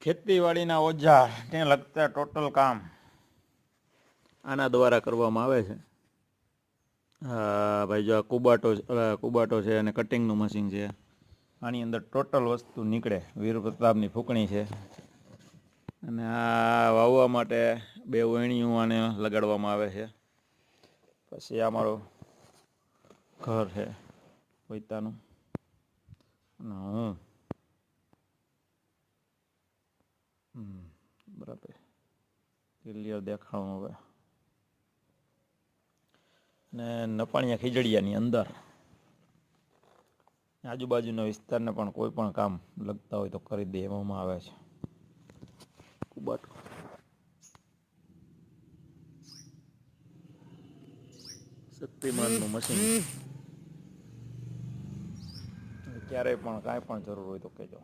ખેતીવાડીના ઓજારને લગતા ટોટલ કામ આના દ્વારા કરવામાં આવે છે. હા ભાઈ, જો આ કુબાટો છે અને કટિંગનું મશીન છે. આની અંદર ટોટલ વસ્તુ નીકળે. વીર પ્રતાપની ફૂંકણી છે અને આ વાવવા માટે 2 વણીયું આને લગાડવામાં આવે છે. પછી આ મારું ઘર છે પોતાનું અને હું બરાબર ક્લિયર દેખાણું હવે. ને નપાણિયા ખીજડીયાની અંદર આજુબાજુના વિસ્તારને પણ કોઈ પણ કામ લગતા હોય તો કરી દેવામાં આવે છે. કુબાટો શક્તિમાનનું મશીન. ક્યારેય પણ કાંઈ પણ જરૂર હોય તો કહેજો.